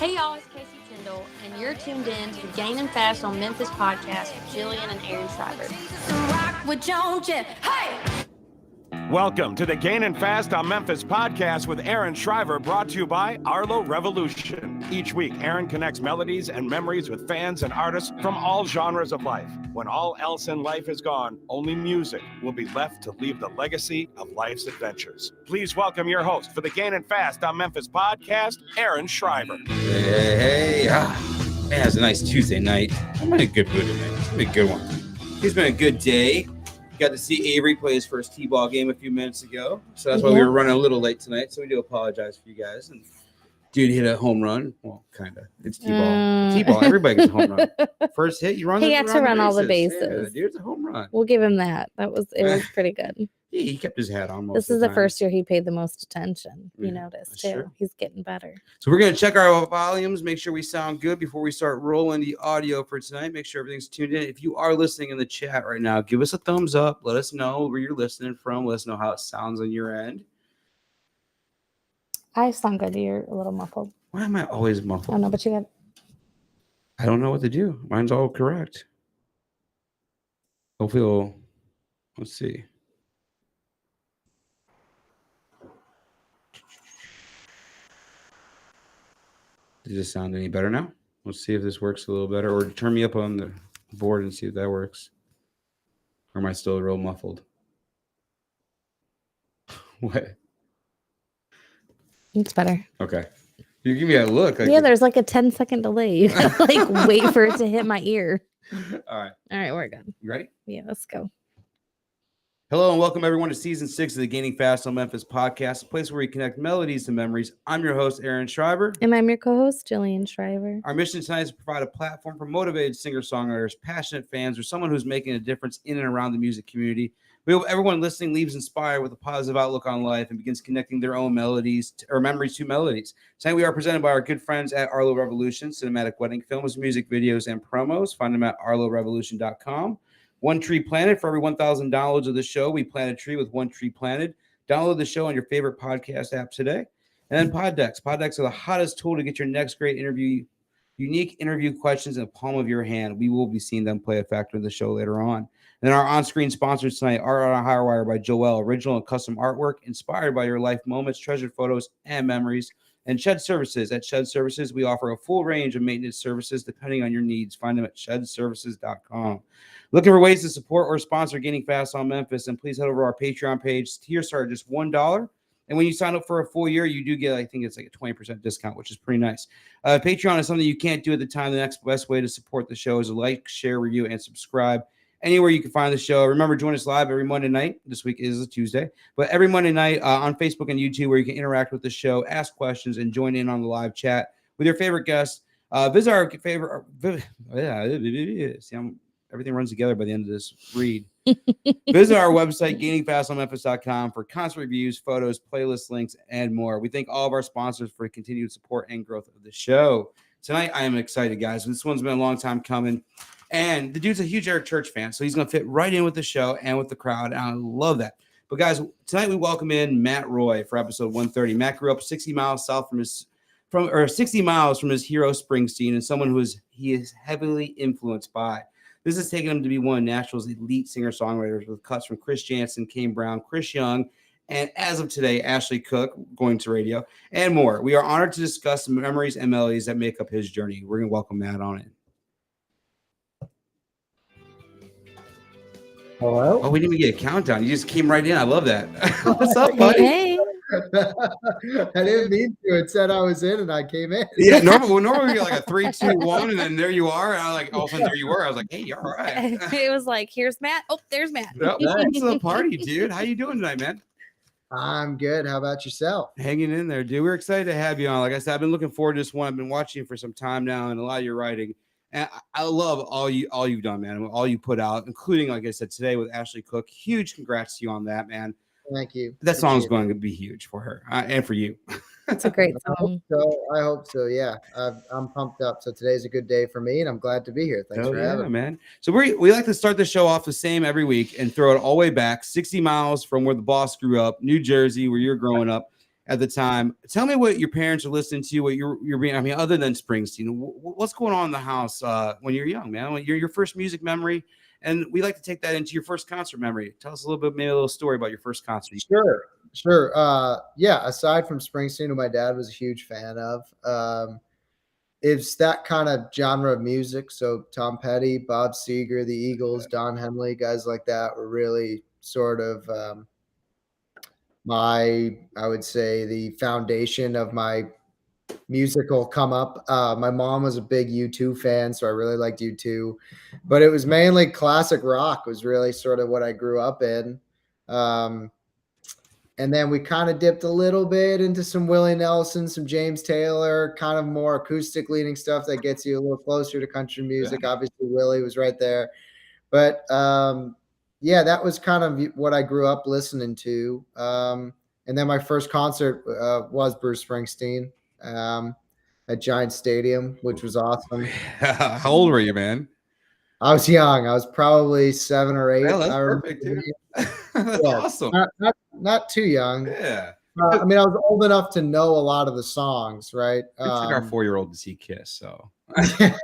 Hey y'all, it's Casey Tyndall, and you're tuned in to the Gainin Fast on Memphis podcast with Jillian and Aaron Schreiber. Welcome to the Gainin Fast on Memphis podcast with Aaron Schreiber, brought to you by Arlo Revolution. Each week, Aaron connects melodies and memories with fans and artists from all genres of life. When all else in life is gone, only music will be left to leave the legacy of life's adventures. Please welcome your host for the Gainin Fast on Memphis podcast, Aaron Schreiber. Hey, man, it's a nice Tuesday night. I'm in a good mood tonight. It's been a good one. It's been a good day. Got to see Avery play his first T-ball game a few minutes ago, so that's why we were running a little late tonight. So we do apologize for you guys. And dude hit a home run. Well, kind of. It's T-ball. T-ball. Everybody gets a home run. First hit, you run. He got to run all the bases. Yeah, dude, it's a home run. We'll give him that. It was pretty good. He kept his hat on. This is the first year he paid the most attention. You noticed too. True. He's getting better. So we're gonna check our volumes, make sure we sound good before we start rolling the audio for tonight. Make sure everything's tuned in. If you are listening in the chat right now, give us a thumbs up. Let us know where you're listening from. Let us know how it sounds on your end. I sound good. You're a little muffled. Why am I always muffled? I don't know, but you got. I don't know what to do. Mine's all correct. Hopefully, let's see. Does this sound any better now? Let's see if this works a little better. Or turn me up on the board and see if that works. Or am I still real muffled? What? It's better. Okay. You give me a look. Yeah, there's like a 10-second delay. You gotta like wait for it to hit my ear. All right. All right, we're good. You ready? Yeah, let's go. Hello and welcome everyone to season 6 of the Gaining Fast on Memphis podcast, a place where we connect melodies and memories. I'm your host, Aaron Schreiber. And I'm your co-host, Jillian Schreiber. Our mission tonight is to provide a platform for motivated singer-songwriters, passionate fans, or someone who's making a difference in and around the music community. We hope everyone listening leaves inspired with a positive outlook on life and begins connecting their own melodies or memories to melodies. Tonight we are presented by our good friends at Arlo Revolution, cinematic wedding films, music videos, and promos. Find them at arlorevolution.com. One Tree Planted. For every $1,000 of the show, we plant a tree with One Tree Planted. Download the show on your favorite podcast app today. And then Pod Decks. Pod Decks are the hottest tool to get your next great interview, unique interview questions in the palm of your hand. We will be seeing them play a factor in the show later on. And then our on-screen sponsors tonight are on Hirewire by Joel, original and custom artwork inspired by your life moments, treasured photos, and memories. And Shed Services. At Shed Services, we offer a full range of maintenance services depending on your needs. Find them at shedservices.com. Looking for ways to support or sponsor Gaining Fast on Memphis, and please head over to our Patreon page. Tiers start at just $1. And when you sign up for a full year, you do get, I think it's like a 20% discount, which is pretty nice. Patreon is something you can't do at the time. The next best way to support the show is to like, share, review, and subscribe anywhere you can find the show. Remember, join us live every Monday night. This week is a Tuesday, but every Monday night on Facebook and YouTube, where you can interact with the show, ask questions, and join in on the live chat with your favorite guests. Visit our favorite. Everything runs together by the end of this read. Visit our website, gainingfastonmemphis.com, for concert reviews, photos, playlist links, and more. We thank all of our sponsors for continued support and growth of the show. Tonight, I am excited, guys. This one's been a long time coming. And the dude's a huge Eric Church fan, so he's going to fit right in with the show and with the crowd. And I love that. But, guys, tonight we welcome in Matt Roy for episode 130. Matt grew up 60 miles south from 60 miles from his hero Springsteen, and someone he is heavily influenced by. This has taken him to be one of Nashville's elite singer-songwriters with cuts from Chris Janson, Kane Brown, Chris Young, and as of today, Ashley Cook, going to radio, and more. We are honored to discuss the memories and melodies that make up his journey. We're going to welcome Matt on in. Hello? Oh, we didn't even get a countdown. You just came right in. I love that. What's up, buddy? Hey. I didn't mean to. It said I was in and I came in. Yeah, normally we get like a 3, 2, 1, and then there you are. And I was like, all of a sudden there you were. I was like, hey, you're all right. It was like, here's Matt. Oh, there's Matt. Yep. Welcome to the party, dude. How you doing tonight, man? I'm good. How about yourself? Hanging in there, dude. We're excited to have you on. Like I said, I've been looking forward to this one. I've been watching you for some time now, and a lot of your writing. And I love all you've done, man. All you put out, including, like I said, today with Ashley Cook. Huge congrats to you on that, man. Thank you. That song's going to be huge for her and for you. It's a great song. I hope so. Yeah, I'm pumped up. So today's a good day for me, and I'm glad to be here. Thanks for having me, man. So we like to start the show off the same every week and throw it all the way back 60 miles from where the boss grew up, New Jersey, where you're growing up. at the time. Tell me what your parents are listening to, what you're being. I mean, other than Springsteen, what's going on in the house when you're young, man? When your first music memory, and we like to take that into your first concert memory. Tell us a little bit, maybe a little story about your first concert. Sure. Yeah. Aside from Springsteen, who my dad was a huge fan of, it's that kind of genre of music. So Tom Petty, Bob Seger, the Eagles, Don Henley, guys like that were really sort of I would say, the foundation of my musical come up. My mom was a big U2 fan, so I really liked U2, but it was mainly classic rock was really sort of what I grew up in. And then we kind of dipped a little bit into some Willie Nelson, some James Taylor, kind of more acoustic leading stuff that gets you a little closer to country music. Yeah. Obviously, Willie was right there. But yeah, that was kind of what I grew up listening to. And then my first concert was Bruce Springsteen at Giant Stadium, which was awesome. How old were you, man? I was young. I was probably 7 or 8. Yeah, that's perfect, dude. That's awesome. Not too young. Yeah. I mean, I was old enough to know a lot of the songs, right? It took our 4-year-old to see Kiss, so. Yeah,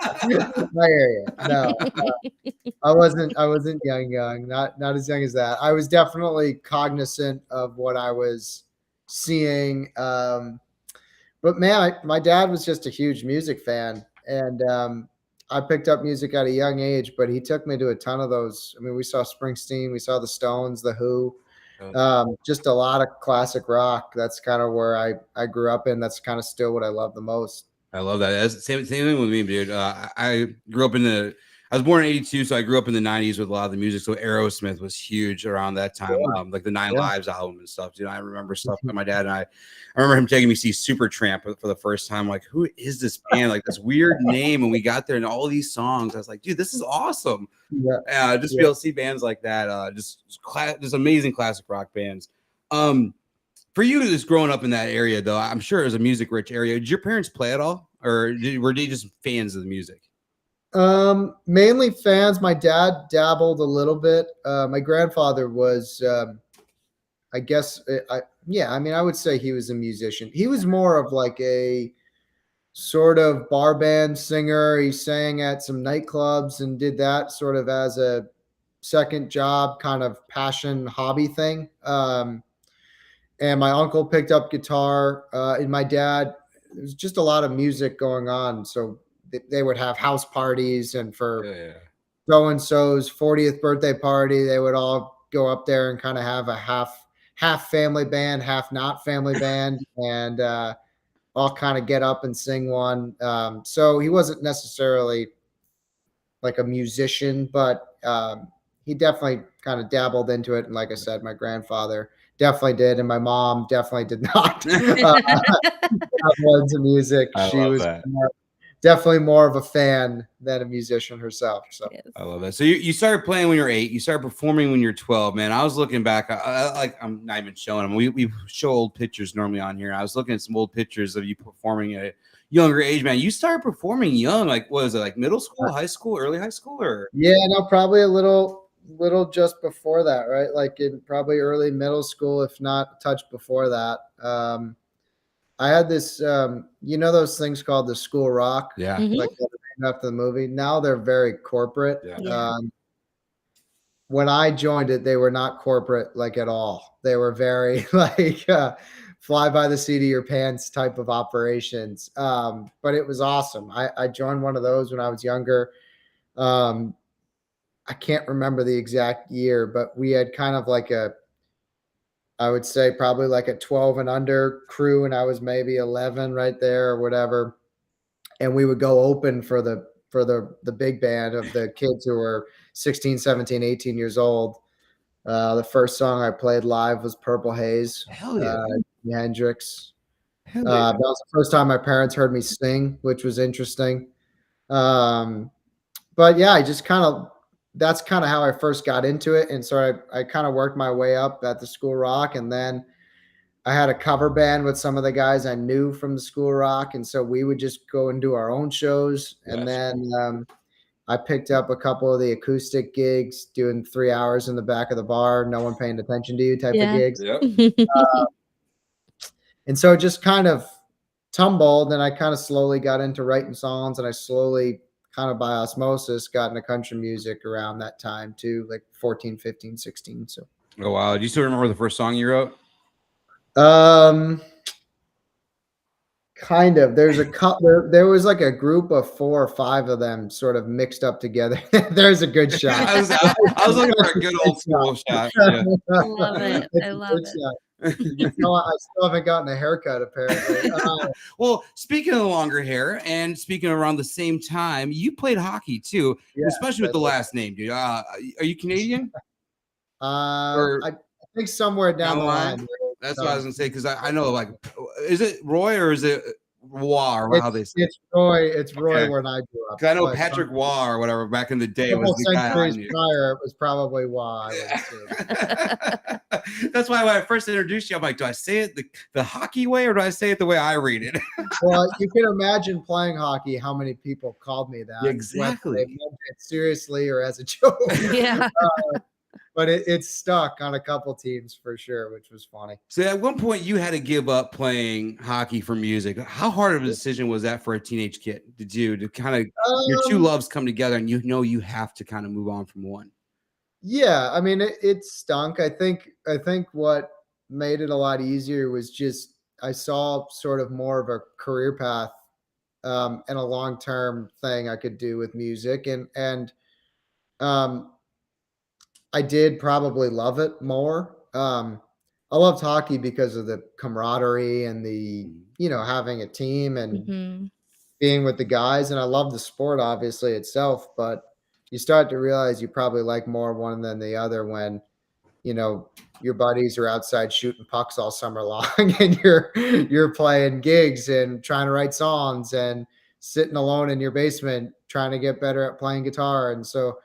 I hear you. No, I wasn't young. Not as young as that. I was definitely cognizant of what I was seeing. But man, my dad was just a huge music fan, and I picked up music at a young age. But he took me to a ton of those. I mean, we saw Springsteen, we saw the Stones, the Who. Just a lot of classic rock. That's kind of where I grew up in. That's kind of still what I love the most. I love that. That's same thing with me, dude. I grew up I was born in 82, so I grew up in the 90s with a lot of the music. So Aerosmith was huge around that time, like the Nine Lives album and stuff. Dude, I remember stuff with my dad and I remember him taking me to see Supertramp for the first time. Like, who is this band? Like this weird name. And we got there and all these songs. I was like, dude, this is awesome. Just be able to see bands like that. Just amazing classic rock bands. For you, just growing up in that area, though, I'm sure it was a music-rich area. Did your parents play at all, or were they just fans of the music? Mainly fans. My dad dabbled a little bit. My grandfather was, I guess, I mean, I would say he was a musician. He was more of like a sort of bar band singer. He sang at some nightclubs and did that sort of as a second job, kind of passion hobby thing. And my uncle picked up guitar, and my dad, there was just a lot of music going on. So they would have house parties, and for so-and-so's 40th birthday party, they would all go up there and kind of have a half family band, half not family band, and all kind of get up and sing one. So he wasn't necessarily like a musician, but he definitely kind of dabbled into it. And like I said, my grandfather definitely did, and my mom definitely did not. Into music. She was definitely more of a fan than a musician herself. So I love that. So you started playing when you were 8. You started performing when you're 12. Man, I was looking back. I'm not even showing them. We show old pictures normally on here. I was looking at some old pictures of you performing at a younger age. Man, you started performing young. Like, what is it? Like middle school, high school, early high school, or? Yeah, no, probably a little just before that, right? Like in probably early middle school, if not a touch before that. I had this, those things called the school rock, like after the movie. Now they're very corporate. When I joined it, they were not corporate like at all. They were very like fly by the seat of your pants type of operations. But it was awesome. I joined one of those when I was younger. I can't remember the exact year, but we had kind of like I would say probably like a 12 and under crew, and I was maybe 11 right there or whatever. And we would go open for the big band of the kids who were 16, 17, 18 years old. The first song I played live was Purple Haze. Hell yeah. Hendrix. That was the first time my parents heard me sing, which was interesting. But yeah, that's kind of how I first got into it. And so I kind of worked my way up at the school rock. And then I had a cover band with some of the guys I knew from the school rock. And so we would just go and do our own shows. And then I picked up a couple of the acoustic gigs, doing 3 hours in the back of the bar, no one paying attention to you type of gigs. And so it just kind of tumbled, and I kind of slowly got into writing songs, and I slowly kind of by osmosis got into country music around that time too, like 14, 15, 16. So. Oh, wow. Do you still remember the first song you wrote? Kind of. There's a there was like a group of 4 or 5 of them sort of mixed up together. There's a good shot. I was looking for a good old school shot. Yeah. I love it. I love it. You know, I still haven't gotten a haircut, apparently. Well, speaking of the longer hair and speaking around the same time, you played hockey too, especially with the last name, dude. Are you Canadian? I think somewhere down the line. That's what I was gonna say, because I know, like, is it Roy or is it Roy, or how they say it's Roy. It's Roy when I grew up. Because I know Patrick Roy or whatever back in the day was the guy I knew. Prior, it was probably Roy. That's why when I first introduced you, I'm like, do I say it the hockey way or do I say it the way I read it? Well, you can imagine playing hockey, how many people called me that. Exactly. Whether they meant it seriously or as a joke. Yeah. But it stuck on a couple teams for sure, which was funny. So at one point you had to give up playing hockey for music. How hard of a decision was that for a teenage kid to do, to kind of your two loves come together and you have to kind of move on from one? Yeah, I mean it stunk. I think what made it a lot easier was just I saw sort of more of a career path and a long-term thing I could do with music, and I did probably love it more. I loved hockey because of the camaraderie and the, having a team and being with the guys. And I love the sport, obviously, itself, but you start to realize you probably like more one than the other when, your buddies are outside shooting pucks all summer long and you're playing gigs and trying to write songs and sitting alone in your basement trying to get better at playing guitar. And so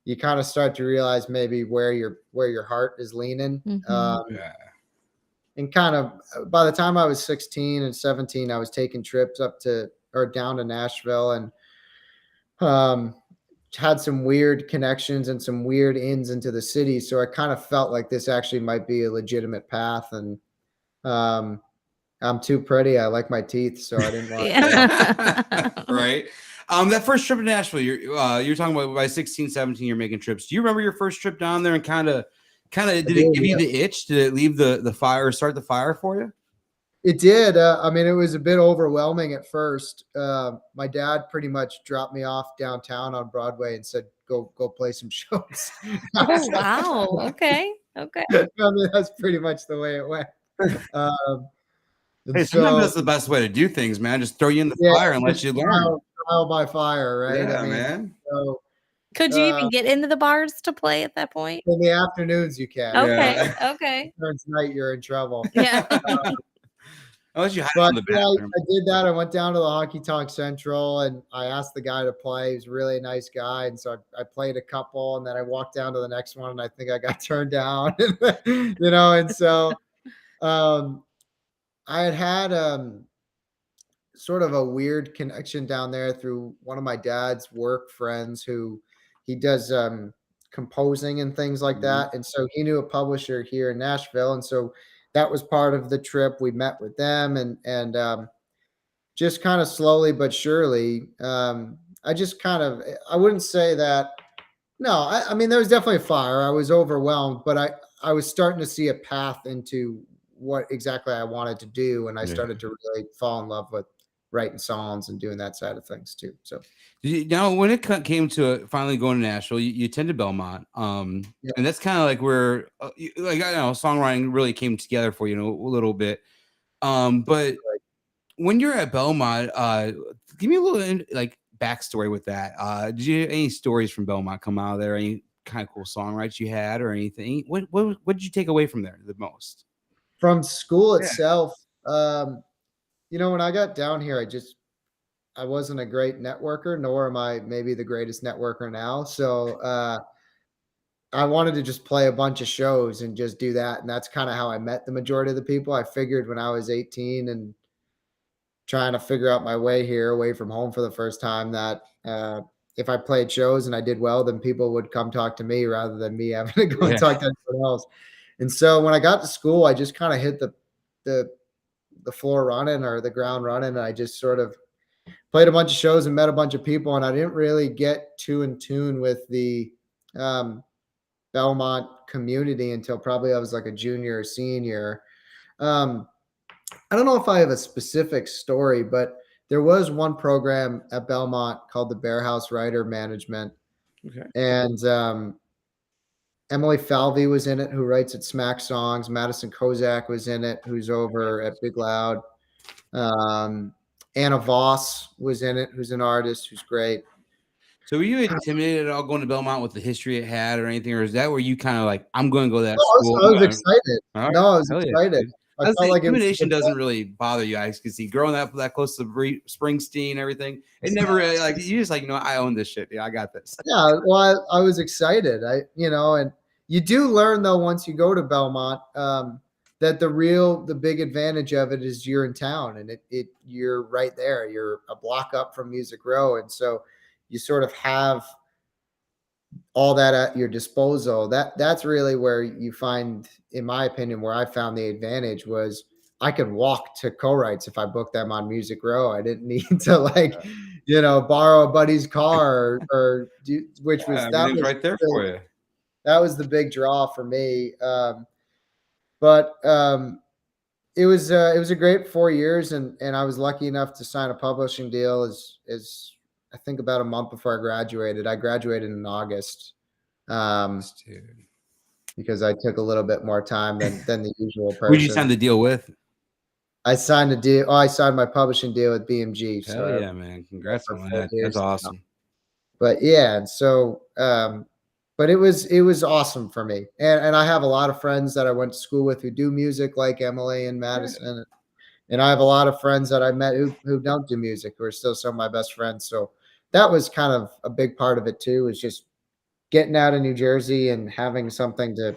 you kind of start to realize maybe where your heart is leaning. And kind of by the time I was 16 and 17, I was taking trips down to Nashville and had some weird connections and some weird ins into the city. So I kind of felt like this actually might be a legitimate path. And I'm too pretty. I like my teeth, so I didn't want to. Right. That first trip to Nashville, you're talking about by 16, 17, you're making trips. Do you remember your first trip down there and kind of did it give you the itch? Did it leave the fire or start the fire for you? It did. I mean, it was a bit overwhelming at first. My dad pretty much dropped me off downtown on Broadway and said, go play some shows. Oh, wow. Okay. I mean, that's pretty much the way it went. Hey, sometimes that's the best way to do things, man. Just throw you in the fire and let you learn. Trial by fire, right? Yeah, man. So, could you even get into the bars to play at that point? In the afternoons, you can. Okay. Okay. Turns night, you're in trouble. Yeah. Unless you hide in the bathroom. I did that. I went down to the Honky Tonk Central and I asked the guy to play. He was a really nice guy. And so I played a couple and then I walked down to the next one and I think I got turned down, and so I had sort of a weird connection down there through one of my dad's work friends who he does composing and things like that. And so he knew a publisher here in Nashville. And so that was part of the trip. We met with them and just kind of slowly but surely, I wouldn't say that. No, I mean, there was definitely a fire. I was overwhelmed, but I was starting to see a path into what exactly I wanted to do. And I started to really fall in love with writing songs and doing that side of things too. So now when it came to finally going to Nashville, you attended Belmont. And that's kind of like where songwriting really came together for you, a little bit. But when you're at Belmont, give me a little backstory with that. Did you have any stories from Belmont come out of there? Any kind of cool songwrites you had or anything? What did you take away from there the most? From school itself, when I got down here, I wasn't a great networker, nor am I maybe the greatest networker now. So I wanted to just play a bunch of shows and just do that. And that's kind of how I met the majority of the people. I figured when I was 18 and trying to figure out my way here away from home for the first time that if I played shows and I did well, then people would come talk to me rather than me having to go and talk to anyone else. And so when I got to school, I just kind of hit the the floor running or the ground running. And I just sort of played a bunch of shows and met a bunch of people, and I didn't really get too in tune with the Belmont community until probably I was like a junior or senior. I don't know if I have a specific story, but there was one program at Belmont called the Bear House Writer Management. Okay. And Emily Falvey was in it, who writes at Smack Songs. Madison Kozak was in it, who's over at Big Loud. Anna Voss was in it, who's an artist, who's great. So were you intimidated at all going to Belmont with the history it had or anything? Or is that where you kind of like, I'm going to go to that school? I was excited. Right. No, I was Hell yeah, excited. I felt like intimidation doesn't really bother you. I can see growing up that close to Springsteen and everything. It never really, like, you just like, you know, I own this shit. Yeah, I got this. Yeah, well, I was excited. And you do learn though once you go to Belmont that the big advantage of it is you're in town, and you're right there. You're a block up from Music Row, and so you sort of have all that at your disposal. That's really where you find, in my opinion, where I found the advantage was I could walk to co-writes if I booked them on Music Row. I didn't need to borrow a buddy's car which was right there for you. That was the big draw for me. But it was a great 4 years, and I was lucky enough to sign a publishing deal as I think about a month before I graduated. I graduated in August because I took a little bit more time than the usual person. Who did you sign the deal with? I signed a deal. I signed my publishing deal with BMG. Hell yeah, man. Congrats on that. That's awesome. But yeah, and so but it was awesome for me. And I have a lot of friends that I went to school with who do music, like Emily and Madison. Yeah. And I have a lot of friends that I met who don't do music, who are still some of my best friends. So that was kind of a big part of it too, is just getting out of New Jersey and having something to,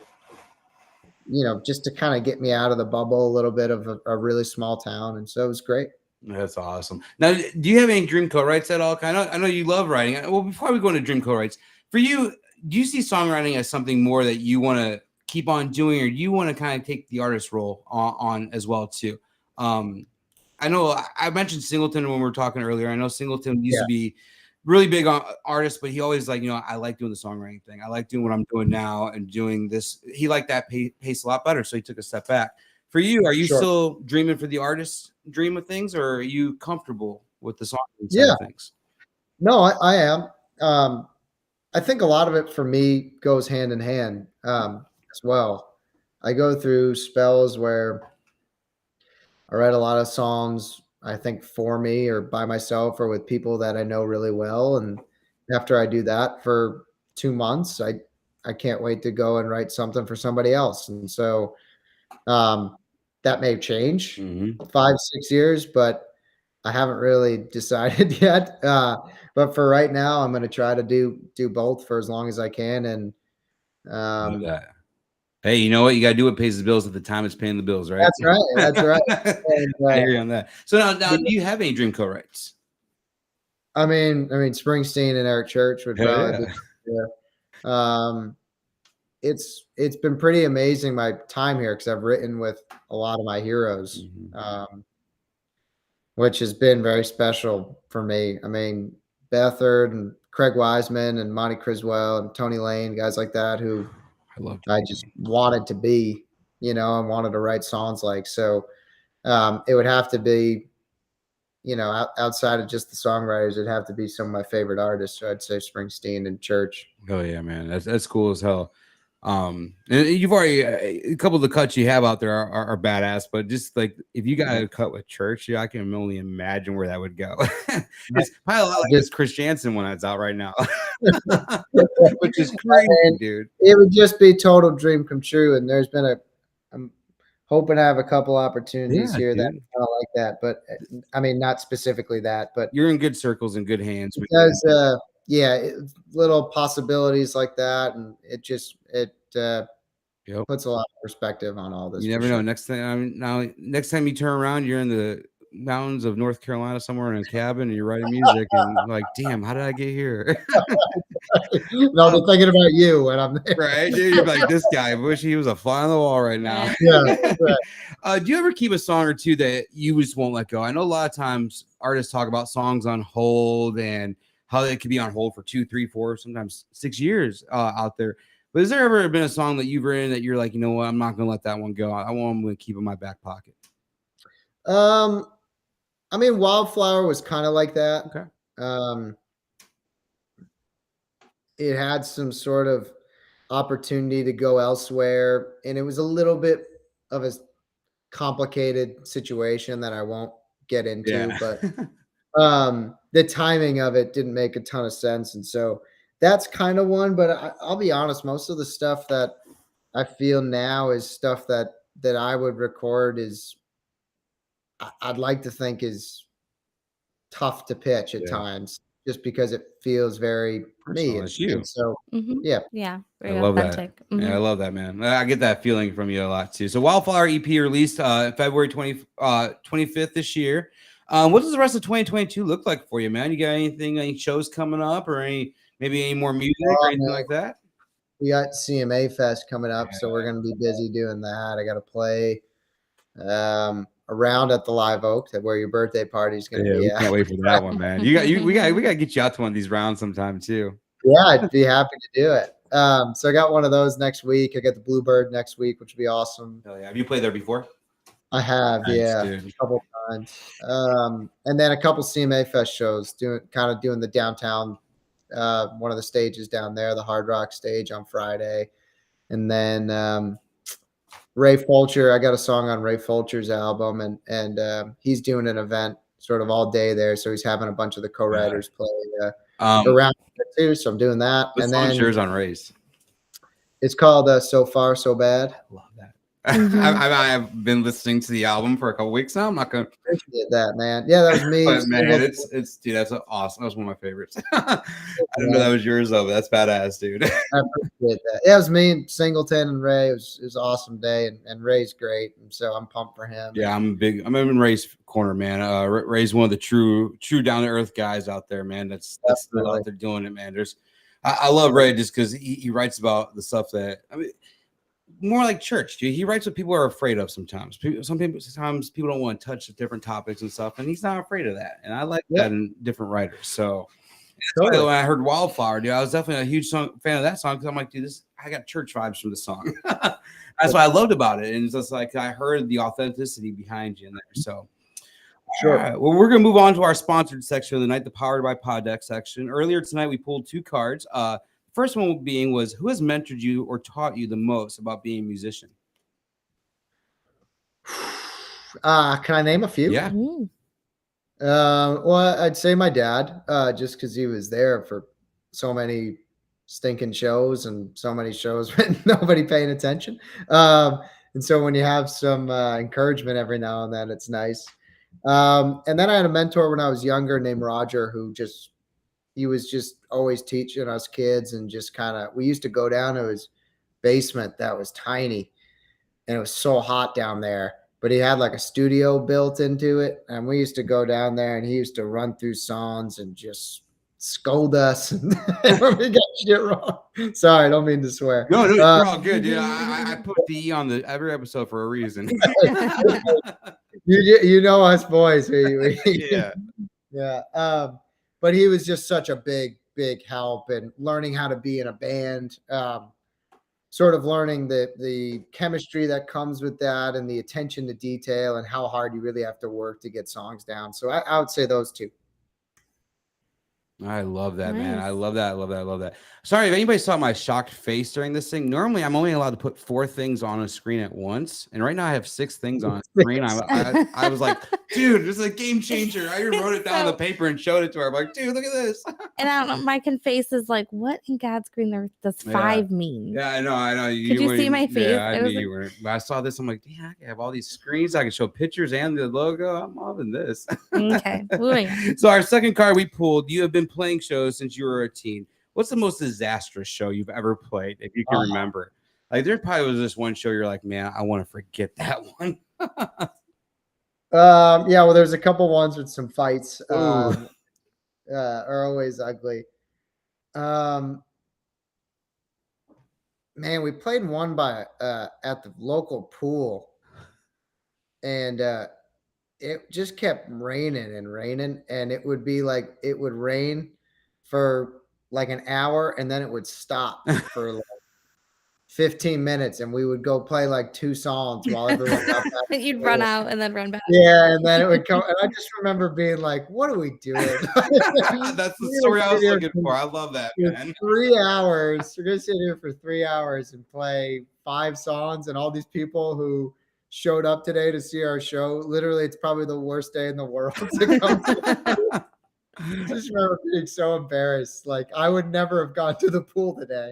just to kind of get me out of the bubble a little bit of a really small town. And so it was great. That's awesome. Now, do you have any dream co-writes at all? I know you love writing. Well, before we go into dream co-writes, for you, do you see songwriting as something more that you want to keep on doing, or do you want to kind of take the artist role on as well too? I know I mentioned Singleton when we were talking earlier. I know Singleton used to be really big on artists, but he always like, I like doing the songwriting thing. I like doing what I'm doing now and doing this. He liked that pace a lot better, so he took a step back. For you, are you still dreaming for the artist dream of things, or are you comfortable with the songwriting side of things? No, I am. I think a lot of it for me goes hand in hand as well. I go through spells where I write a lot of songs, I think, for me or by myself or with people that I know really well. And after I do that for 2 months, I can't wait to go and write something for somebody else. And so that may change 5-6 years, but I haven't really decided yet. But for right now, I'm going to try to do both for as long as I can. And hey, you know what? You got to do what pays the bills at the time it's paying the bills, right? That's right. That's right. And, I hear you on that. So now, do you have any dream co-writes? I mean, Springsteen and Eric Church would probably be there. It's been pretty amazing my time here because I've written with a lot of my heroes, which has been very special for me. I mean, Beathard and Craig Wiseman and Monty Criswell and Tony Lane, guys like that who I just wanted to be, and wanted to write songs like. So it would have to be, outside of just the songwriters, it'd have to be some of my favorite artists. So I'd say Springsteen and Church. Oh yeah, man, that's cool as hell. And you've already a couple of the cuts you have out there are badass, but just like if you got a cut with Church, I can only imagine where that would go. It's probably a lot like this Chris Janson one that's out right now, which is crazy, dude. It would just be total dream come true. And there's been I'm hoping to have a couple opportunities here that kind of like that, but I mean, not specifically that, but you're in good circles and good hands. Because little possibilities like that, and it puts a lot of perspective on all this. You never know. Next time you turn around, you're in the mountains of North Carolina somewhere in a cabin and you're writing music and like, damn, how did I get here? No, they're thinking about you when I'm there. Right, dude. You're like, this guy, I wish he was a fly on the wall right now. Yeah. Do you ever keep a song or two that you just won't let go? I know a lot of times artists talk about songs on hold and how they could be on hold for 2, 3, 4, sometimes 6 years out there. But has there ever been a song that you've written that you're like, you know what, I'm not gonna let that one go. I'm gonna keep in my back pocket. I mean, Wildflower was kind of like that. Okay. It had some sort of opportunity to go elsewhere, and it was a little bit of a complicated situation that I won't get into, but the timing of it didn't make a ton of sense, and so that's kind of one. But I'll be honest, most of the stuff that I feel now is stuff that I would record is I'd like to think is tough to pitch at times, just because it feels very me. It's you. And so Mhm. yeah. Yeah. I Very love authentic. that. Yeah, I love that, man. I get that feeling from you a lot too. So Wildflower EP released February 25th this year. What does the rest of 2022 look like for you, man? You got anything, any shows coming up or maybe any more music or anything like that? We got CMA Fest coming up, so we're going to be busy doing that. I got to play around at the Live Oak, where your birthday party is going to be. We can't wait for that one, man. We got to get you out to one of these rounds sometime too. Yeah, I'd be happy to do it. So I got one of those next week. I got the Bluebird next week, which would be awesome. Hell yeah. Have you played there before? I have, Nice, dude. A couple times. And then a couple CMA Fest shows, doing the downtown, one of the stages down there, the Hard Rock stage on Friday. And then Ray Fulcher, I got a song on Ray Fulcher's album, and he's doing an event sort of all day there. So he's having a bunch of the co-writers play around too. So I'm doing that. And then yours on Ray's. It's called So Far So Bad. I love that. I've been listening to the album for a couple weeks now. I'm not gonna appreciate that, man. Yeah, that was me. But man, it's dude, that's awesome. That was one of my favorites. I didn't know that was yours though, but that's badass, dude. I appreciate that. Yeah, it was me and Singleton and Ray. It was an awesome day, and Ray's great, and so I'm pumped for him. Yeah, I'm in Ray's corner, man. Ray's one of the true down to earth guys out there, man. That's still out there doing it, man. I love Ray just because he writes about the stuff that more like church, dude. He writes what people are afraid of sometimes. Sometimes people don't want to touch different topics and stuff, and he's not afraid of that. And I like that in different writers. So totally. When I heard Wildflower, dude, I was definitely a huge fan of that song because I'm like, dude, I got church vibes from the song. That's what I loved about it. And it's just like I heard the authenticity behind you in there. So sure. All right. Well, we're gonna move on to our sponsored section of the night, the Powered by Pod Deck section. Earlier tonight, we pulled 2 cards. First one was who has mentored you or taught you the most about being a musician? Can I name a few? Yeah. Well, I'd say my dad, just because he was there for so many stinking shows and so many shows with nobody paying attention. And so when you have some encouragement every now and then, it's nice. And then I had a mentor when I was younger named Roger, who he was just always teaching us kids, and just we used to go down to his basement that was tiny, and it was so hot down there, but he had like a studio built into it. And we used to go down there, and he used to run through songs and just scold us when we got shit wrong. Sorry, I don't mean to swear. No, you're all good, dude. I put the on every episode for a reason. you know us boys. Yeah. But he was just such a big help in learning how to be in a band, sort of learning the chemistry that comes with that, and the attention to detail, and how hard you really have to work to get songs down. So I would say those 2. I love that, man. I love that. Sorry if anybody saw my shocked face during this thing. Normally, I'm only allowed to put 4 things on a screen at once, and right now I have 6 things on a screen. I was like, dude, this is a game changer. I wrote it down on the paper and showed it to her. I'm like, dude, look at this. And I don't know, my face is like, what in God's green does 5 mean? Yeah, I know. Did you see my face? Yeah, I knew you weren't. But I saw this. I'm like, damn, I can have all these screens. I can show pictures and the logo. I'm loving this. Okay. So our second card we pulled, you have been playing shows since you were a teen. What's the most disastrous show you've ever played, if you can remember? Like, there probably was this one show you're like, man, I want to forget that one. Yeah, well, there's a couple ones with some fights. Are always ugly. Man, we played one by at the local pool, and it just kept raining and raining, and it would be like it would rain for like an hour, and then it would stop for like 15 minutes, and we would go play like 2 songs while everyone got back. You'd run out and then run back. Yeah, and then it would come, and I just remember being like, "What are we doing?" That's the story I was looking for. I love that, man. 3 hours. We're gonna sit here for 3 hours and play 5 songs, and all these people who showed up today to see our show. Literally, it's probably the worst day in the world to come to. I just remember being so embarrassed. Like I would never have gone to the pool today.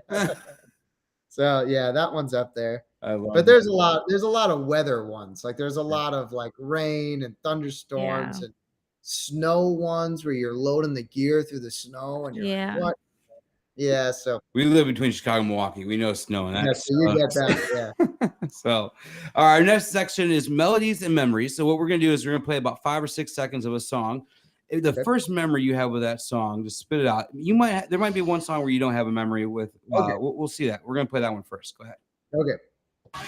So yeah, that one's up there. But there's a lot of weather ones. Like there's a lot of like rain and thunderstorms and snow ones where you're loading the gear through the snow and you're like, what? Yeah, so we live between Chicago and Milwaukee. We know snow and that. So you get that, yeah. So our next section is Melodies and Memories. So what we're gonna do is we're gonna play about 5 or 6 seconds of a song. The first memory you have with that song, just spit it out. There might be one song where you don't have a memory with. We'll see that. We're gonna play that one first. Go ahead. Okay. All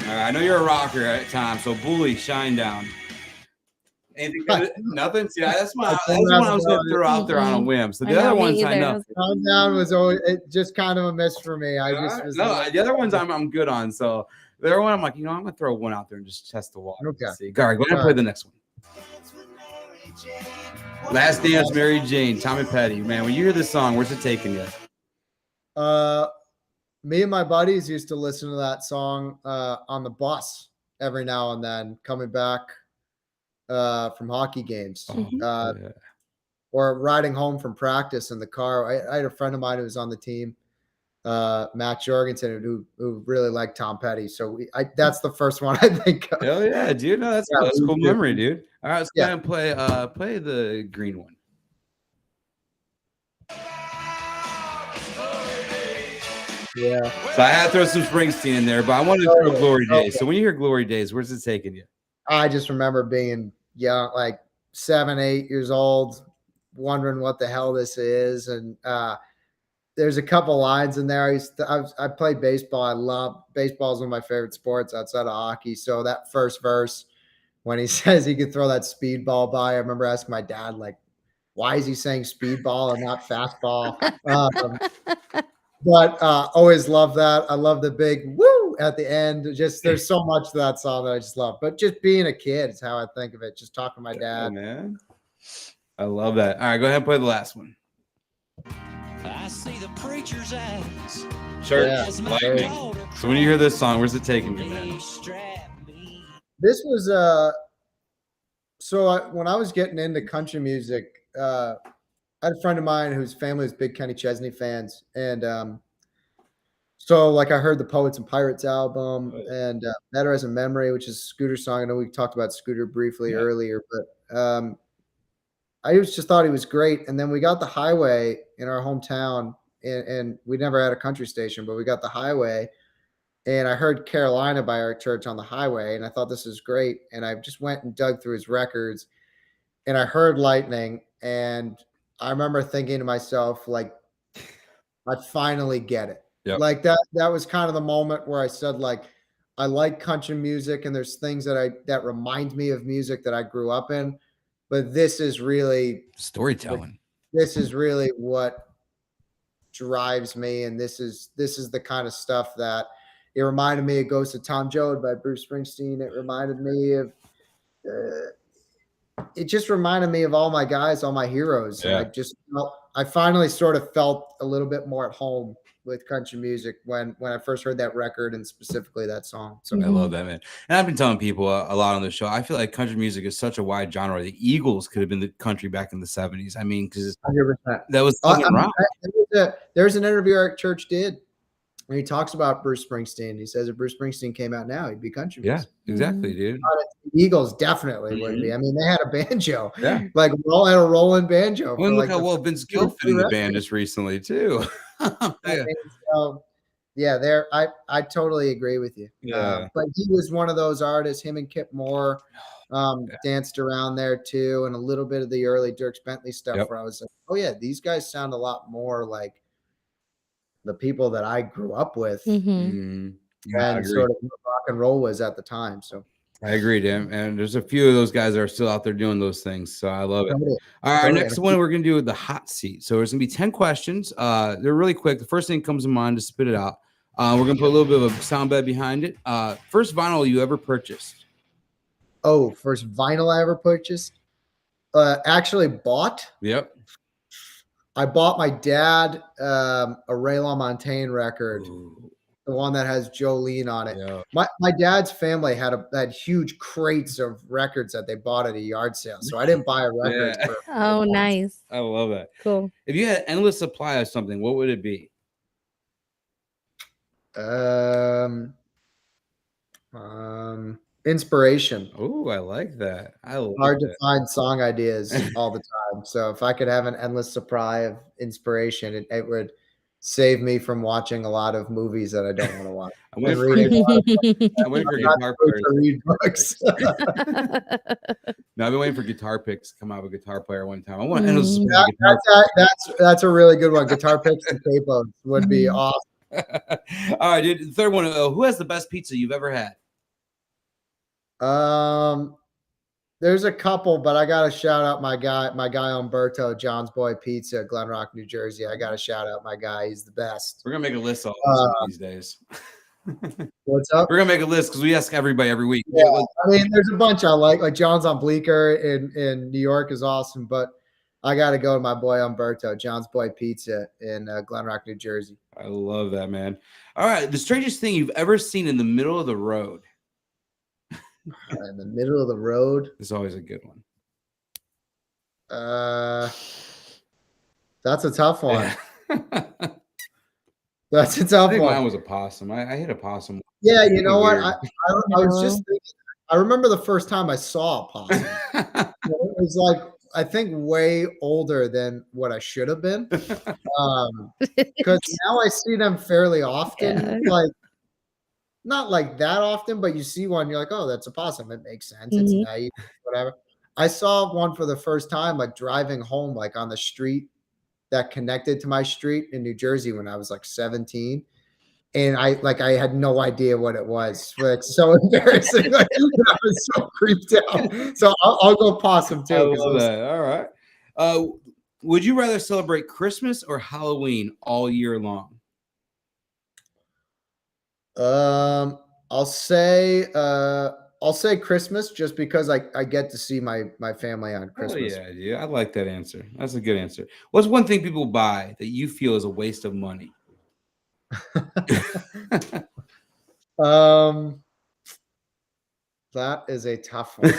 right, I know you're a rocker at times, so Bully, Shine Down. Anything? Nothing. See, that's one I was gonna throw out there on a whim. So the other ones I know. Shine Down was always just kind of a miss for me. The other ones I'm good on. So the other one I'm like, I'm gonna throw one out there and just test the water. Okay. See. All right, go ahead and play the next one. Last Dance, Mary Jane, Tommy Petty. Man, when you hear this song, where's it taking you? Me and my buddies used to listen to that song on the bus every now and then, coming back from hockey games, or riding home from practice in the car. I had a friend of mine who was on the team, Matt Jorgensen, who really liked Tom Petty. So that's the first one I think of. Hell yeah, dude! No, that's a cool memory, dude. All right, let's go ahead and play the green one. Yeah. So I had to throw some Springsteen in there, but I wanted to throw Glory Days. So when you hear Glory Days, where's it taking you? I just remember being young, like 7, 8 years old, wondering what the hell this is. And there's a couple lines in there. I played baseball. I love baseball is one of my favorite sports outside of hockey. So that first verse, when he says he could throw that speedball by, I remember asking my dad, like, why is he saying speedball and not fastball? But always love that. I love the big woo at the end. Just there's so much to that song that I just love. But just being a kid is how I think of it. Just talking to my dad. Oh, man. I love that. All right, go ahead and play the last one. I see the preacher's eyes. Church. Yeah. So when you hear this song, where's it taking you, man? This was when I was getting into country music, I had a friend of mine whose family was big Kenny Chesney fans. And so like I heard the Poets and Pirates album and Better as a Memory, which is a Scooter song. I know we talked about Scooter briefly earlier, but I just thought he was great. And then we got the Highway in our hometown, and we never had a country station, but we got the Highway. And I heard Carolina by our church on the Highway, and I thought this was great. And I just went and dug through his records, and I heard Lightning, and I remember thinking to myself, like, I finally get it. Yep. Like that was kind of the moment where I said, like, I like country music, and there's things that remind me of music that I grew up in, but this is really storytelling. This is really what drives me, and this is the kind of stuff that it reminded me of Ghost of Tom Joad by Bruce Springsteen. It reminded me of it just reminded me of all my guys, all my heroes. Yeah. And I finally sort of felt a little bit more at home with country music when I first heard that record, and specifically that song. So I love that, man. And I've been telling people a lot on the show. I feel like country music is such a wide genre. The Eagles could have been the country back in the 70s. I mean, because 100%. that was around. There's an interview Eric Church did where he talks about Bruce Springsteen. He says if Bruce Springsteen came out now, he'd be country music. Yeah, exactly, dude. The Eagles definitely would be. I mean, they had a banjo. Yeah. Like we all had a rolling banjo. Well, look how well Vince Gill fit in the band just recently, too. So Yeah, I totally agree with you. Yeah. But he was one of those artists. Him and Kip Moore danced around there too, and a little bit of the early Dierks Bentley stuff. Yep. Where I was like, oh yeah, these guys sound a lot more like the people that I grew up with, Mhm. Yeah, I and agree. sort of what rock and roll was at the time. So I agree, Dan. And there's a few of those guys that are still out there doing those things. So I love it. totally, All right, totally. next one we're gonna do the hot seat. So there's gonna be 10 questions. They're really quick. The first thing that comes to mind to spit it out. We're gonna put a little bit of a sound bed behind it. First vinyl you ever purchased? Oh, first vinyl I ever purchased. Actually bought. Yep. I bought my dad a Ray LaMontagne record. Ooh, The one that has Jolene on it. yeah. My dad's family had huge crates of records that they bought at a yard sale. So I didn't buy a record. Yeah. Oh, nice. I love that. Cool. If you had endless supply of something, what would it be? Inspiration. Oh, I like that. I like Hard to that. find song ideas all the time. So if I could have an endless supply of inspiration, it would save me from watching a lot of movies that I don't want to watch. I'm waiting And for, reading a lot of I'm waiting for I'm not guitar supposed players. to read books. No, I've been waiting for guitar picks to come out with a guitar player one time. I want endless supply of guitar. That's a really good one. Guitar picks and capos would be awesome. All right, dude. The third one. Who has the best pizza you've ever had? There's a couple, but I gotta shout out my guy Umberto, John's Boy Pizza, Glen Rock, New Jersey. I gotta shout out my guy. He's the best. We're gonna make a list of all these days. What's up? We're gonna make a list because we ask everybody every week. Yeah, I mean, there's a bunch I like John's on Bleecker in New York is awesome, but I gotta go to my boy Umberto, John's Boy Pizza in Glen Rock, New Jersey. I love that, man. All right, the strangest thing you've ever seen in the middle of the road. In the middle of the road. It's always a good one. That's a tough one. Yeah. That's a I tough think one. mine was a possum. I hit a possum. Yeah, you know what? Weird. I was just thinking, I remember the first time I saw a possum. It was like, I think way older than what I should have been. Because now I see them fairly often. Yeah. Like, not like that often, but you see one, you're like, oh, that's a possum. It makes sense. It's nice, whatever. I saw one for the first time, like driving home, like on the street that connected to my street in New Jersey when I was like 17. And I had no idea what it was. Like, so embarrassing. Like, I was so creeped out. So I'll go possum too. I love that. All right. Would you rather celebrate Christmas or Halloween all year long? I'll say Christmas just because I get to see my family on Christmas. Oh, yeah, dude. I like that answer. That's a good answer. What's one thing people buy that you feel is a waste of money? That is a tough one.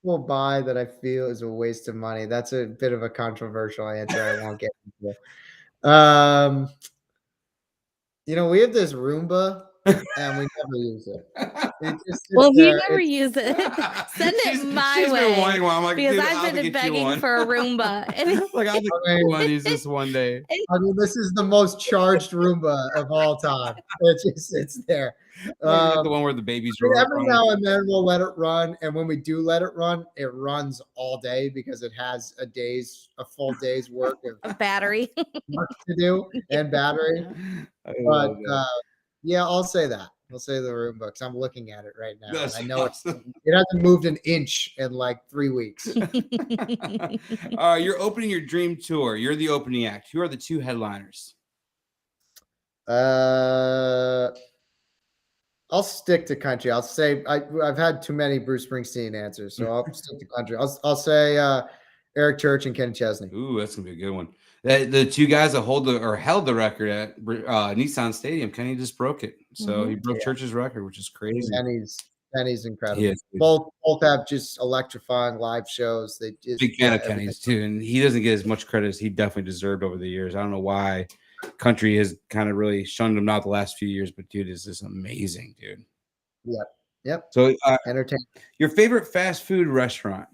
People buy that I feel is a waste of money. That's a bit of a controversial answer. I won't get into. We have this Roomba and we never use it. It just sits Well, if you there. never use it, send it my she's been way. wanting one. I'm like, Because dude, I've I'll been get you begging one. for a Roomba. And Like, I'll get you one. Use this one day. I mean, this is the most charged Roomba of all time. It just sits there. The one where the babies I mean, roll every now and then we'll let it run, and when we do let it run, it runs all day because it has a full day's work of a battery. work to do and battery. I But love that. yeah, I'll say that. I'll say the Roomba because I'm looking at it right now. That's I know awesome. it hasn't moved an inch in like 3 weeks. You're opening your dream tour. You're the opening act. Who are the two headliners? I'll stick to country. I'll say I've had too many Bruce Springsteen answers, so I'll stick to country. I'll say Eric Church and Kenny Chesney. Ooh, that's gonna be a good one. The two guys that held the record at Nissan Stadium. Kenny just broke it, so he broke Church's record, which is crazy. Kenny's incredible. Yes, both have just electrifying live shows. They just big fan of Kenny's too, and he doesn't get as much credit as he definitely deserved over the years. I don't know why country has kind of really shunned him out the last few years, but dude, is this amazing, dude? Yep. So, Entertaining. your favorite fast food restaurant?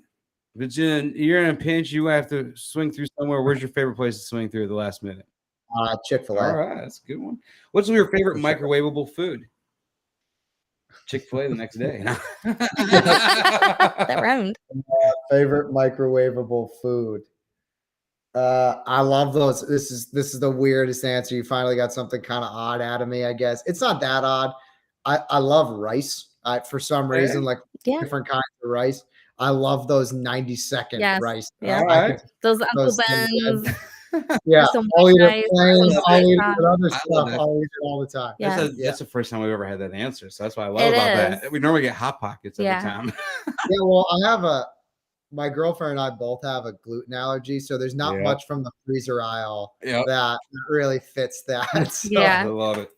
If you're in a pinch, you have to swing through somewhere. Where's your favorite place to swing through at the last minute? Chick-fil-A. All right, that's a good one. What's your favorite microwavable food? Chick-fil-A the next day. That rhymed. Favorite microwavable food. I love those. This is the weirdest answer. You finally got something kind of odd out of me, I guess. It's not that odd. I love rice. For some reason, like Yeah. different kinds of rice. I love those 90-second Yes. rice. Yeah. All right. Those Uncle those things, Ben's. Yeah, Some I'll white eat rice, it plain. some I'll eat it sauce. with other I love stuff. that. I'll eat it all the time. Yeah. That's the first time we've ever had that answer. So that's what I love It about is. that. We normally get Hot Pockets every Yeah. time. Yeah, well, my girlfriend and I both have a gluten allergy, so there's not Yeah. much from the freezer aisle Yep. that really fits that. So, Yeah. I love it.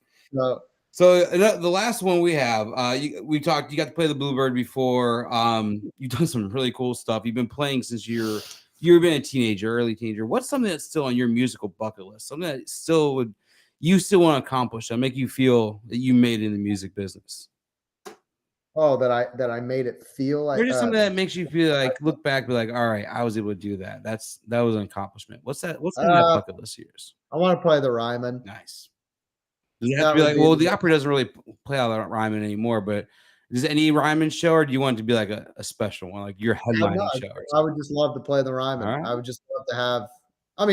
so The last one we have, you got to play the Bluebird before. You've done some really cool stuff. You've been playing since you've been a teenager, early teenager. What's something that's still on your musical bucket list? Something that you still want to accomplish that make you feel that you made it in the music business? that I made it feel like Or just something that makes you feel like look back, be like, all right, I was able to do that. That was an accomplishment. What's that? What's on that bucket list of yours? I want to play the Ryman. Nice. You have to be like, well, the opera doesn't really play all that Ryman anymore, but is any Ryman show, or do you want it to be like a special one, like your headlining show? I would just love to play the Ryman. Right. I would just love to have. I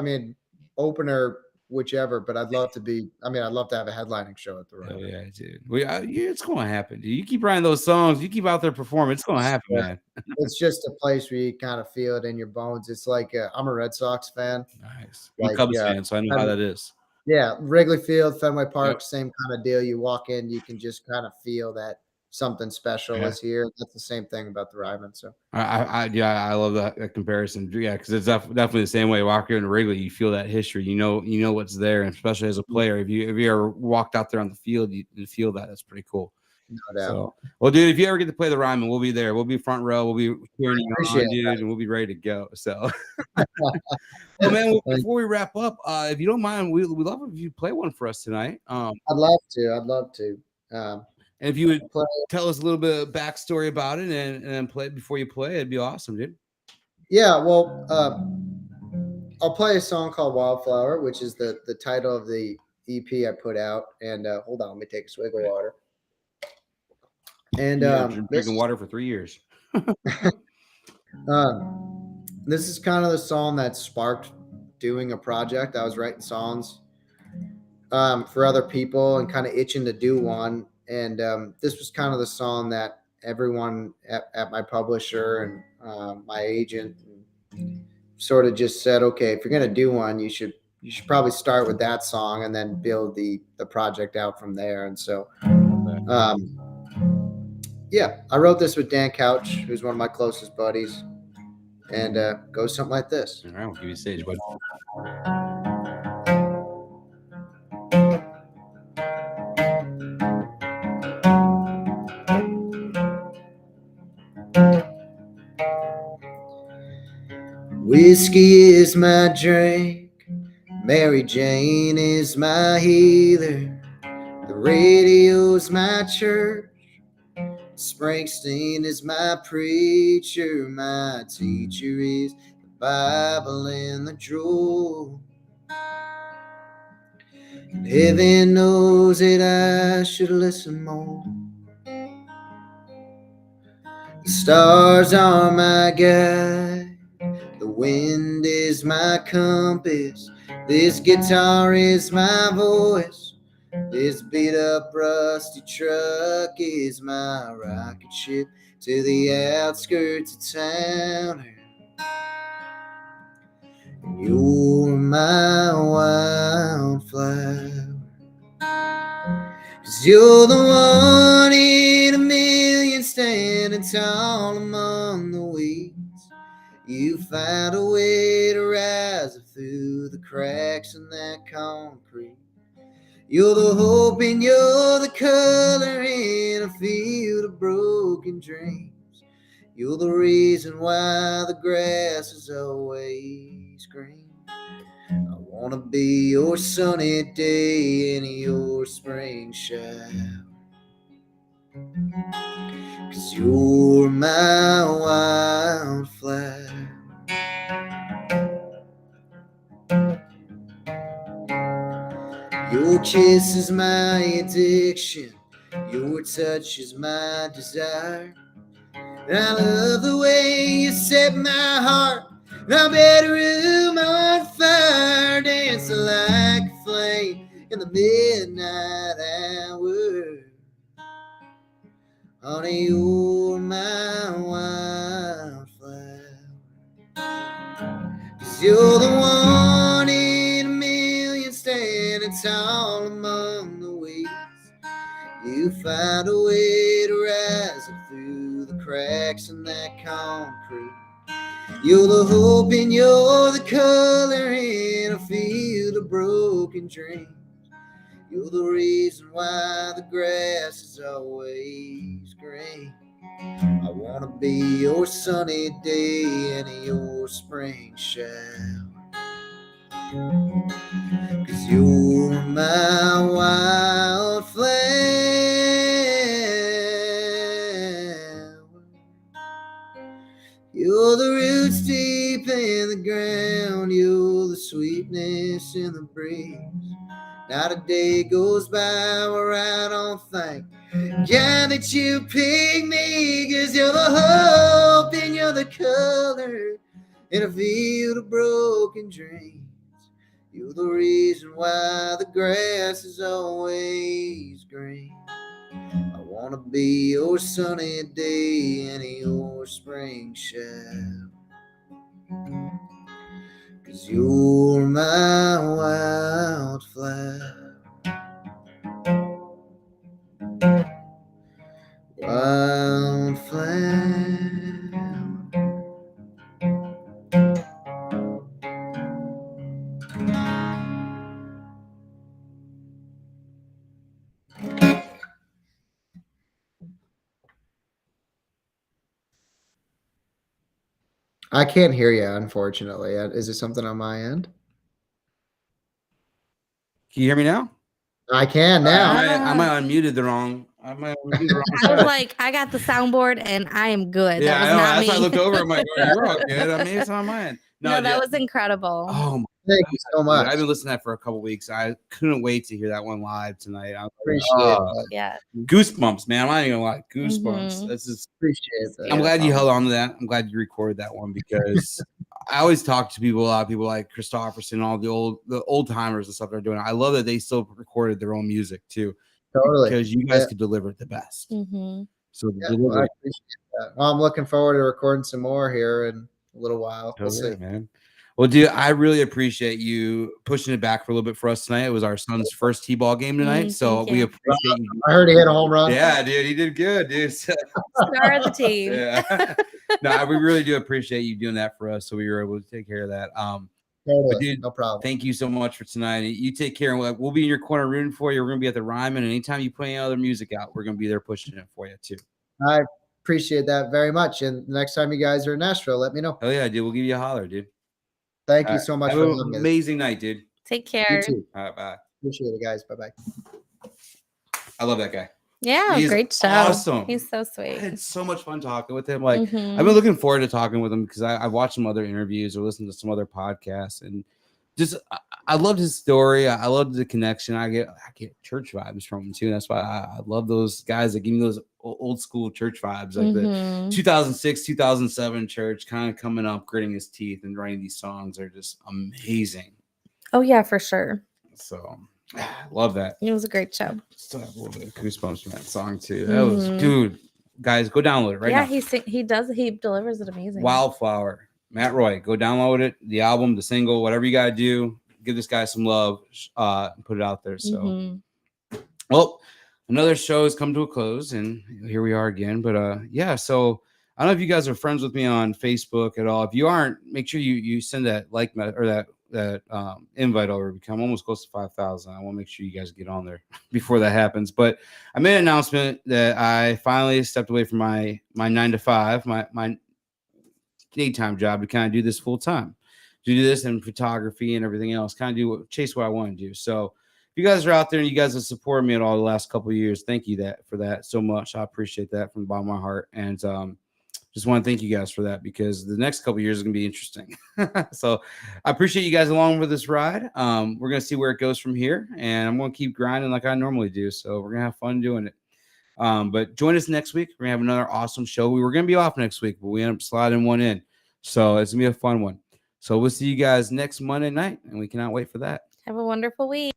mean, opener, whichever. But I'd love to have a headlining show at the Ryman. Oh, yeah, dude. It's going to happen, dude. You keep writing those songs, you keep out there performing, it's going to happen, man. It's just a place where you kind of feel it in your bones. It's like I'm a Red Sox fan. Nice. I'm a Cubs fan, so I know how that is. Yeah, Wrigley Field, Fenway Park, same kind of deal. You walk in, you can just kind of feel that something special is here. That's the same thing about the Ryman. So I love that comparison. Yeah, because it's definitely the same way. Walk into Wrigley, you feel that history. You know what's there, and especially as a player, if you ever walked out there on the field, you feel that. That's pretty cool. No doubt. So, well, dude, if you ever get to play the Ryman, we'll be there. We'll be front row. We'll be cheering you on, dude, and we'll be ready to go. So, well, man, before we wrap up, if you don't mind, we'd love if you play one for us tonight. I'd love to. And if you would tell us a little bit of backstory about it and then play it before you play, it'd be awesome, dude. Yeah, well, I'll play a song called Wildflower, which is the title of the EP I put out. And hold on, let me take a swig of water. And been drinking water for 3 years. This is kind of the song that sparked doing a project. I was writing songs for other people and kind of itching to do one. And this was kind of the song that everyone at my publisher and my agent sort of just said, okay, if you're going to do one, you should probably start with that song and then build the project out from there. And so, yeah, I wrote this with Dan Couch, who's one of my closest buddies, and goes something like this. All right, we'll give you a stage, bud. Whiskey is my drink, Mary Jane is my healer, the radio's my church, Springsteen is my preacher, my teacher is the Bible and the drawer. And heaven knows that I should listen more. The stars are my guide, the wind is my compass, this guitar is my voice, this beat up rusty truck is my rocket ship to the outskirts of town. And you're my wildflower, 'cause you're the one in a million standing tall among the weeds. You found a way to rise through the cracks in that concrete. You're the hope and you're the color in a field of broken dreams. You're the reason why the grass is always green. I want to be your sunny day and your spring shower, 'cause you're my wildflower. Your kiss is my addiction. Your touch is my desire. And I love the way you set my heart in our bedroom on fire, dancing like a flame in the midnight hour. Honey, you're my wildflower. 'Cause you're the one in a million standing tall among the weeds. You find a way to rise up through the cracks in that concrete. You're the hope and you're the color in a field of broken dreams. You're the reason why the grass is always green. I wanna be your sunny day and your spring shower. 'Cause you're my wildflower. You're the roots deep in the ground. You're the sweetness in the breeze. Not a day goes by where I don't think, God, that you picked me. 'Cause you're the hope and you're the color in a field of broken dreams. You're the reason why the grass is always green. I wanna be your sunny day and your spring shower. 'Cause you're my wildflower. Wildflower. I can't hear you, unfortunately. Is it something on my end? Can you hear me now? I can now. I might have unmuted the wrong. I might have unmuted the wrong I was side. like, I got the soundboard and I am good. Yeah, I that was know. not That's me. why I looked over. I'm like, oh, you're all good. I mean, it's on my end. No, that was incredible. Oh, my Thank you so God. much. I've been listening to that for a couple weeks. I couldn't wait to hear that one live tonight. I was like, Appreciate oh, that. Yeah. goosebumps, man. I'm not even gonna lie. Goosebumps. Mhm. This is. Appreciate that. I'm glad you held on to that. I'm glad you recorded that one because I always talk to people, a lot of people like Christopherson, all the old timers and stuff they're doing. I love that they still recorded their own music too, Totally. because you guys could deliver it the best. Mm-hmm. So Yeah, well, I appreciate that. Well, I'm looking forward to recording some more here in a little while. We'll see. man. Well, dude, I really appreciate you pushing it back for a little bit for us tonight. It was our son's first T-ball game tonight, so thank we you. appreciate you. I heard he hit a home run. Yeah, dude, he did good, dude. Star of the team. Yeah. No, we really do appreciate you doing that for us, so we were able to take care of that. Totally. But dude, No problem. thank you so much for tonight. You take care, and we'll be in your corner rooting for you. We're gonna be at the Ryman, and anytime you put any other music out, we're gonna be there pushing it for you too. I appreciate that very much. And next time you guys are in Nashville, let me know. Oh yeah, dude, we'll give you a holler, dude. Thank All you right. so much Have for an having me. amazing night, dude. Take You care. too. All right, bye. Appreciate it, guys. Bye-bye. I love that guy. Yeah, He's great show. awesome. He's so I sweed. had so much fun talking with him. Like, Mhm. I've been looking forward to talking with him because I've watched some other interviews or listened to some other podcasts, and just I loved his story. I loved the connection. I get church vibes from him too. That's why I love those guys that give me those old school church vibes, like the Mhm. 2006, 2007 church, kind of coming up, gritting his teeth, and writing these songs are just amazing. Oh yeah, for sure. So, love that. It was a great show. Still have a little bit of goosebumps from that song too. That was, Mhm. dude. Guys, go download it right Yeah, now. he delivers it amazing. Wildflower, Matt Roy. Go download it, the album, the single, whatever you gotta do. Give this guy some love. Put it out there. So, Mhm. well, another show has come to a close, and here we are again. But yeah. So I don't know if you guys are friends with me on Facebook at all. If you aren't, make sure you send that that invite over. I'm almost close to 5,000. I want to make sure you guys get on there before that happens. But I made an announcement that I finally stepped away from my 9 to 5, my daytime job, to kind of do this full time, to do this and photography and everything else, kind of chase what I want to do. So if you guys are out there and you guys have supported me at all the last couple of years, thank you for that so much. I appreciate that from the bottom of my heart. And just want to thank you guys for that, because the next couple of years is going to be interesting. So I appreciate you guys along for this ride. We're going to see where it goes from here, and I'm going to keep grinding like I normally do. So we're going to have fun doing it. But join us next week. We're going to have another awesome show. We were going to be off next week, but we ended up sliding one in. So it's going to be a fun one. So we'll see you guys next Monday night, and we cannot wait for that. Have a wonderful week.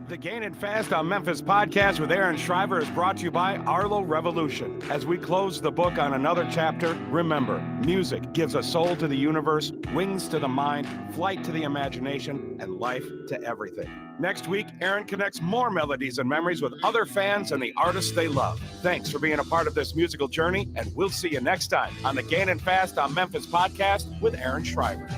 The Gainin' Fast on Memphis podcast with Aaron Shriver is brought to you by Arlo Revolution. As we close the book on another chapter, remember, music gives a soul to the universe, wings to the mind, flight to the imagination, and life to everything. Next week, Aaron connects more melodies and memories with other fans and the artists they love. Thanks for being a part of this musical journey, and we'll see you next time on the Gainin' Fast on Memphis podcast with Aaron Shriver.